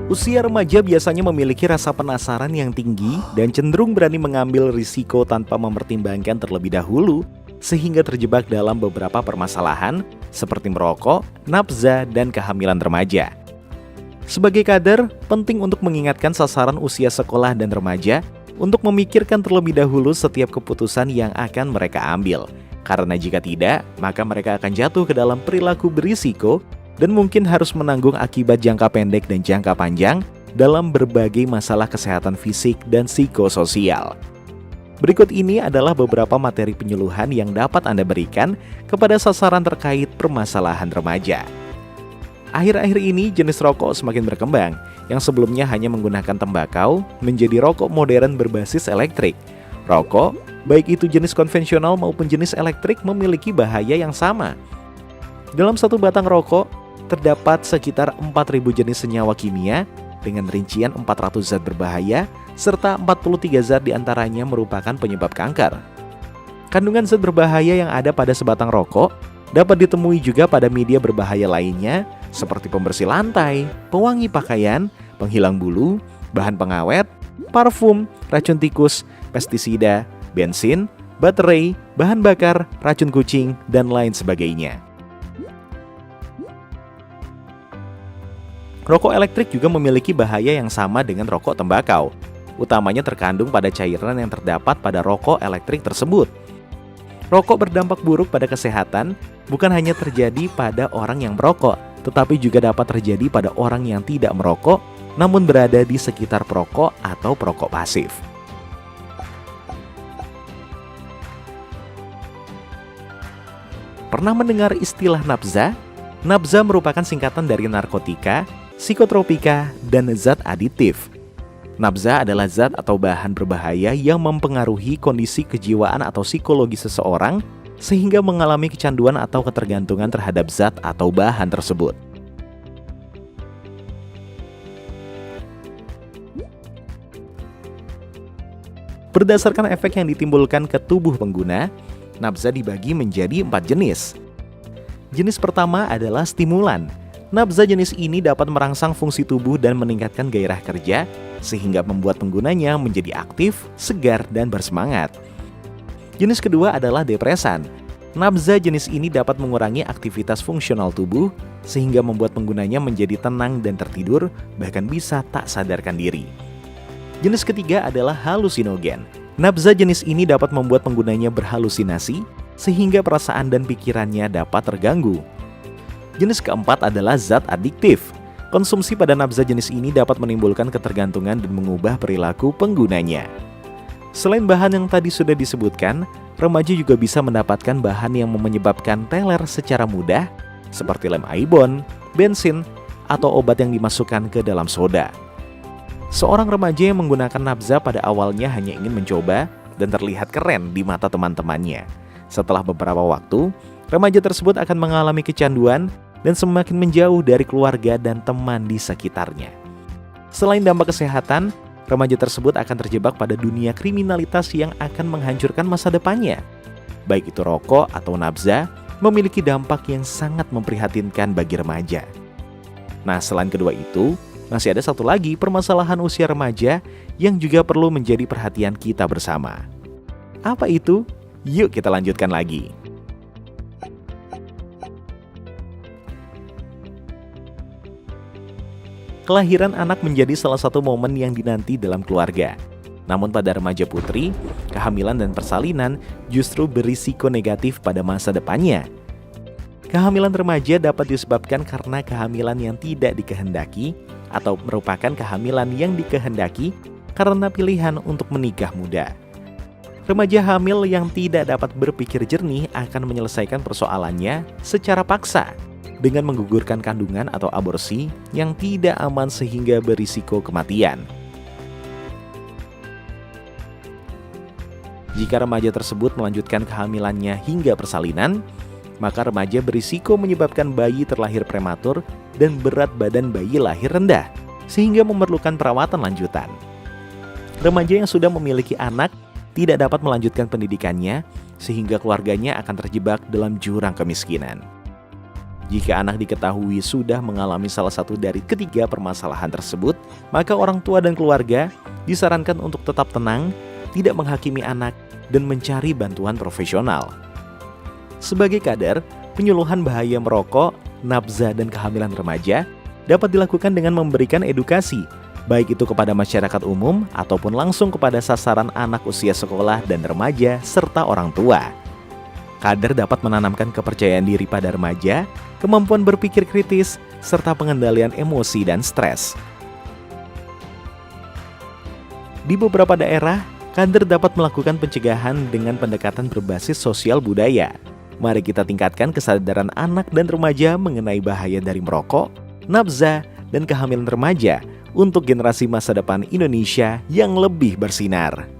Usia remaja biasanya memiliki rasa penasaran yang tinggi dan cenderung berani mengambil risiko tanpa mempertimbangkan terlebih dahulu, sehingga terjebak dalam beberapa permasalahan seperti merokok, nafsa, dan kehamilan remaja. Sebagai kader, penting untuk mengingatkan sasaran usia sekolah dan remaja untuk memikirkan terlebih dahulu setiap keputusan yang akan mereka ambil. Karena jika tidak, maka mereka akan jatuh ke dalam perilaku berisiko dan mungkin harus menanggung akibat jangka pendek dan jangka panjang dalam berbagai masalah kesehatan fisik dan psikososial. Berikut ini adalah beberapa materi penyuluhan yang dapat Anda berikan kepada sasaran terkait permasalahan remaja. Akhir-akhir ini jenis rokok semakin berkembang, yang sebelumnya hanya menggunakan tembakau menjadi rokok modern berbasis elektrik. Rokok, baik itu jenis konvensional maupun jenis elektrik, memiliki bahaya yang sama. Dalam satu batang rokok, terdapat sekitar 4.000 jenis senyawa kimia dengan rincian 400 zat berbahaya, serta 43 zat diantaranya merupakan penyebab kanker. Kandungan zat berbahaya yang ada pada sebatang rokok dapat ditemui juga pada media berbahaya lainnya seperti pembersih lantai, pewangi pakaian, penghilang bulu, bahan pengawet, parfum, racun tikus, pestisida, bensin, baterai, bahan bakar, racun kucing, dan lain sebagainya. Rokok elektrik juga memiliki bahaya yang sama dengan rokok tembakau. Utamanya terkandung pada cairan yang terdapat pada rokok elektrik tersebut. Rokok berdampak buruk pada kesehatan bukan hanya terjadi pada orang yang merokok, tetapi juga dapat terjadi pada orang yang tidak merokok, namun berada di sekitar perokok atau perokok pasif. Pernah mendengar istilah nafza? Nafza merupakan singkatan dari narkotika, psikotropika, dan zat aditif. Nafza adalah zat atau bahan berbahaya yang mempengaruhi kondisi kejiwaan atau psikologi seseorang sehingga mengalami kecanduan atau ketergantungan terhadap zat atau bahan tersebut. Berdasarkan efek yang ditimbulkan ke tubuh pengguna, nafza dibagi menjadi 4 jenis. Jenis pertama adalah stimulan. Nafza jenis ini dapat merangsang fungsi tubuh dan meningkatkan gairah kerja, sehingga membuat penggunanya menjadi aktif, segar, dan bersemangat. Jenis kedua adalah depresan. Nafza jenis ini dapat mengurangi aktivitas fungsional tubuh, sehingga membuat penggunanya menjadi tenang dan tertidur, bahkan bisa tak sadarkan diri. Jenis ketiga adalah halusinogen. Nafza jenis ini dapat membuat penggunanya berhalusinasi, sehingga perasaan dan pikirannya dapat terganggu. Jenis keempat adalah zat adiktif. Konsumsi pada nafza jenis ini dapat menimbulkan ketergantungan dan mengubah perilaku penggunanya. Selain bahan yang tadi sudah disebutkan, remaja juga bisa mendapatkan bahan yang menyebabkan teler secara mudah, seperti lem aibon, bensin, atau obat yang dimasukkan ke dalam soda. Seorang remaja yang menggunakan nafza pada awalnya hanya ingin mencoba dan terlihat keren di mata teman-temannya. Setelah beberapa waktu, remaja tersebut akan mengalami kecanduan dan semakin menjauh dari keluarga dan teman di sekitarnya. Selain dampak kesehatan, remaja tersebut akan terjebak pada dunia kriminalitas yang akan menghancurkan masa depannya. Baik itu rokok atau nafza, memiliki dampak yang sangat memprihatinkan bagi remaja. Nah, selain kedua itu, masih ada satu lagi permasalahan usia remaja yang juga perlu menjadi perhatian kita bersama. Apa itu? Yuk kita lanjutkan lagi. Kelahiran anak menjadi salah satu momen yang dinanti dalam keluarga. Namun pada remaja putri, kehamilan dan persalinan justru berisiko negatif pada masa depannya. Kehamilan remaja dapat disebabkan karena kehamilan yang tidak dikehendaki atau merupakan kehamilan yang dikehendaki karena pilihan untuk menikah muda. Remaja hamil yang tidak dapat berpikir jernih akan menyelesaikan persoalannya secara paksa dengan menggugurkan kandungan atau aborsi yang tidak aman sehingga berisiko kematian. Jika remaja tersebut melanjutkan kehamilannya hingga persalinan, maka remaja berisiko menyebabkan bayi terlahir prematur dan berat badan bayi lahir rendah, sehingga memerlukan perawatan lanjutan. Remaja yang sudah memiliki anak tidak dapat melanjutkan pendidikannya, sehingga keluarganya akan terjebak dalam jurang kemiskinan. Jika anak diketahui sudah mengalami salah satu dari ketiga permasalahan tersebut, maka orang tua dan keluarga disarankan untuk tetap tenang, tidak menghakimi anak, dan mencari bantuan profesional. Sebagai kader, penyuluhan bahaya merokok, nabza, dan kehamilan remaja dapat dilakukan dengan memberikan edukasi, baik itu kepada masyarakat umum ataupun langsung kepada sasaran anak usia sekolah dan remaja serta orang tua. Kader dapat menanamkan kepercayaan diri pada remaja, kemampuan berpikir kritis, serta pengendalian emosi dan stres. Di beberapa daerah, kader dapat melakukan pencegahan dengan pendekatan berbasis sosial budaya. Mari kita tingkatkan kesadaran anak dan remaja mengenai bahaya dari merokok, nabza, dan kehamilan remaja untuk generasi masa depan Indonesia yang lebih bersinar.